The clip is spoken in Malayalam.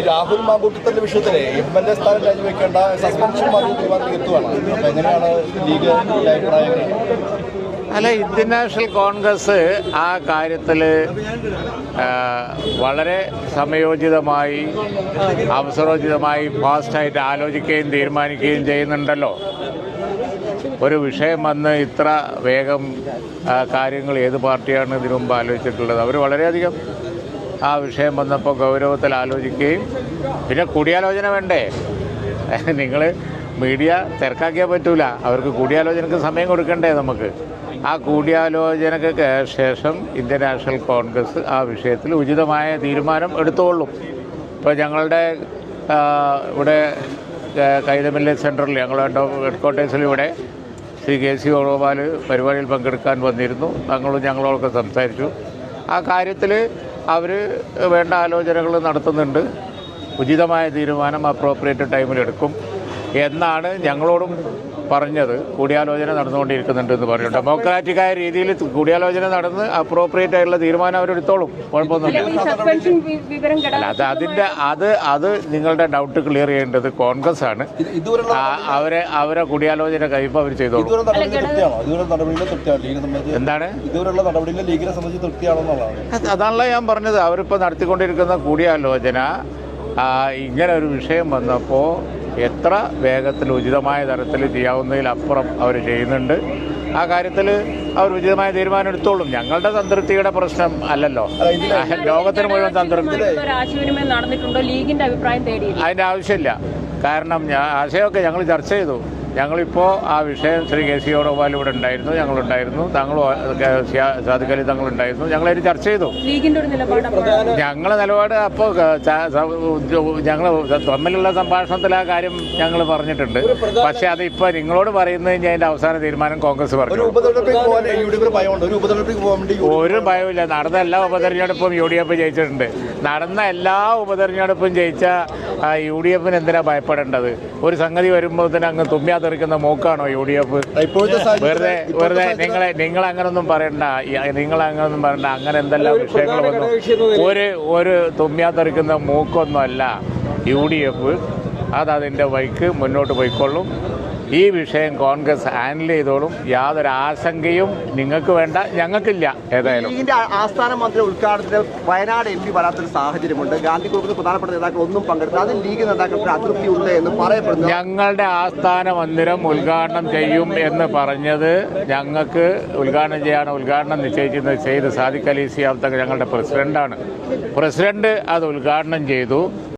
രാഹുൽ മാങ്കൂട്ടത്തിന്റെ വിഷയത്തിലെ എംഎൽഎ സ്ഥാനം രാജിവെക്കേണ്ട സസ്പെൻഷൻ തീരുമാനത്തിൽ എത്തുകയാണ്. അപ്പൊ എങ്ങനെയാണ് ലീഗ് അഭിപ്രായങ്ങൾ? അല്ല, ഇന്ത്യൻ നാഷണൽ കോൺഗ്രസ് ആ കാര്യത്തിൽ വളരെ സമയോചിതമായി അവസരോചിതമായി ഫാസ്റ്റായിട്ട് ആലോചിക്കുകയും തീരുമാനിക്കുകയും ചെയ്യുന്നുണ്ടല്ലോ. ഒരു വിഷയം വന്ന് ഇത്ര വേഗം കാര്യങ്ങൾ ഏത് പാർട്ടിയാണ് ഇതിനു മുമ്പ് ആലോചിച്ചിട്ടുള്ളത്? അവർ വളരെയധികം ആ വിഷയം വന്നപ്പോൾ ഗൗരവത്തിൽ ആലോചിക്കുകയും പിന്നെ കൂടിയാലോചന വേണ്ടേ? നിങ്ങൾ മീഡിയ തിരക്കാക്കിയാൽ പറ്റൂല. അവർക്ക് കൂടിയാലോചനക്ക് സമയം കൊടുക്കണ്ടേ നമുക്ക്? ആ കൂടിയാലോചനക്ക് ശേഷം ഇന്ത്യൻ നാഷണൽ കോൺഗ്രസ് ആ വിഷയത്തിൽ ഉചിതമായ തീരുമാനം എടുത്തുകൊള്ളും. ഇപ്പോൾ ഞങ്ങളുടെ ഇവിടെ കൈതമല്ലി സെൻറ്ററിൽ ഞങ്ങളുടെ ഹെഡ്ക്വാർട്ടേഴ്സിൽ ഇവിടെ ശ്രീ KC വേണുഗോപാൽ പരിപാടിയിൽ പങ്കെടുക്കാൻ വന്നിരുന്നു. ഞങ്ങളോടൊക്കെ സംസാരിച്ചു. ആ കാര്യത്തിൽ അവർ വേണ്ട ആലോചനകൾ നടത്തുന്നുണ്ട്. ഉചിതമായ തീരുമാനം അപ്രോപ്രിയേറ്റ് ടൈമിലെടുക്കും എന്നാണ് ഞങ്ങളോടും പറഞ്ഞത്. കൂടിയാലോചന നടന്നുകൊണ്ടിരിക്കുന്നുണ്ട് എന്ന് പറഞ്ഞു. ഡെമോക്രാറ്റിക്കായ രീതിയിൽ കൂടിയാലോചന നടന്ന് അപ്രോപ്രിയേറ്റ് ആയിട്ടുള്ള തീരുമാനം അവരെടുത്തോളും, കുഴപ്പമൊന്നുമില്ല. അത് നിങ്ങളുടെ ഡൗട്ട് ക്ലിയർ ചെയ്യേണ്ടത് കോൺഗ്രസ് ആണ്. അവരെ കൂടിയാലോചന കഴിയുമ്പോൾ അവർ ചെയ്തോളും. എന്താണ് അതാണല്ലോ ഞാൻ പറഞ്ഞത്. അവരിപ്പോൾ നടത്തിക്കൊണ്ടിരിക്കുന്ന കൂടിയാലോചന ഇങ്ങനെ ഒരു വിഷയം വന്നപ്പോൾ എത്ര വേഗത്തിൽ ഉചിതമായ തരത്തിൽ ചെയ്യാവുന്നതിലപ്പുറം അവർ ചെയ്യുന്നുണ്ട്. ആ കാര്യത്തിൽ അവർ ഉചിതമായ തീരുമാനം എടുത്തോളും. ഞങ്ങളുടെ സംതൃപ്തിയുടെ പ്രശ്നം അല്ലല്ലോ, ലോകത്തിന് മുഴുവൻ സംതൃപ്തി. അതിൻ്റെ ആവശ്യമില്ല. കാരണം ആശയമൊക്കെ ഞങ്ങൾ ചർച്ച ചെയ്തു. ഞങ്ങളിപ്പോൾ ആ വിഷയം ശ്രീ KC വേണുഗോപാൽ ഇവിടെ ഉണ്ടായിരുന്നു, ഞങ്ങളുണ്ടായിരുന്നു, സാദിഖ് അലി തങ്ങളുണ്ടായിരുന്നു. ഞങ്ങളതിന് ചർച്ച ചെയ്തു. ഞങ്ങളുടെ നിലപാട് അപ്പോൾ ഞങ്ങൾ തമ്മിലുള്ള സംഭാഷണത്തിൽ ആ കാര്യം ഞങ്ങൾ പറഞ്ഞിട്ടുണ്ട്. പക്ഷേ അതിപ്പോൾ നിങ്ങളോട് പറയുന്നത് കഴിഞ്ഞാൽ അതിൻ്റെ അവസാന തീരുമാനം കോൺഗ്രസ് പറഞ്ഞു. ഒരു ഭയമില്ല. നടന്ന എല്ലാ ഉപതെരഞ്ഞെടുപ്പും UDF ജയിച്ചിട്ടുണ്ട്. നടന്ന എല്ലാ ഉപതെരഞ്ഞെടുപ്പും ജയിച്ച UDF എന്തിനാ ഭയപ്പെടേണ്ടത്? ഒരു സംഗതി വരുമ്പോൾ തന്നെ അങ്ങ് തെറിക്കുന്ന മോക്കാണോ UDF? വെറുതെ നിങ്ങളങ്ങനൊന്നും പറയണ്ട. അങ്ങനെ എന്തെല്ലാം വിഷയങ്ങൾ വന്നു. ഒരു തെറിക്കുന്ന മൂക്കൊന്നുമല്ല UDF. അതിൻ്റെ വഴിക്ക് മുന്നോട്ട് പോയിക്കൊള്ളും. ഈ വിഷയം കോൺഗ്രസ് ഹാൻഡിൽ ചെയ്തോളും. യാതൊരു ആശങ്കയും നിങ്ങൾക്ക് വേണ്ട, ഞങ്ങൾക്കില്ല. ഏതായാലും ലീഗിന്റെ ആസ്ഥാന മന്ദിര ഉദ്ഘാടനത്തിന് വയനാട് MP വരാത്തൊരു സാഹചര്യമുണ്ട്. ഗാന്ധി ഗ്രൂപ്പിൽ പ്രധാനപ്പെട്ട നേതാക്കൾ ഒന്നും പങ്കെടുത്താൽ അതിൽ ലീഗ് നേതാക്കൾക്ക് അതൃപ്തി ഉണ്ട് എന്ന് പറയപ്പെടുന്നു. ഞങ്ങളുടെ ആസ്ഥാന മന്ദിരം ഉദ്ഘാടനം ചെയ്യും എന്ന് പറഞ്ഞത് ഞങ്ങൾക്ക് ഉദ്ഘാടനം നിശ്ചയിച്ചത് സാദിഖ് അലി ശിഹാബ് തങ്ങൾ ഞങ്ങളുടെ പ്രസിഡന്റാണ്. പ്രസിഡന്റ് അത് ഉദ്ഘാടനം ചെയ്തു.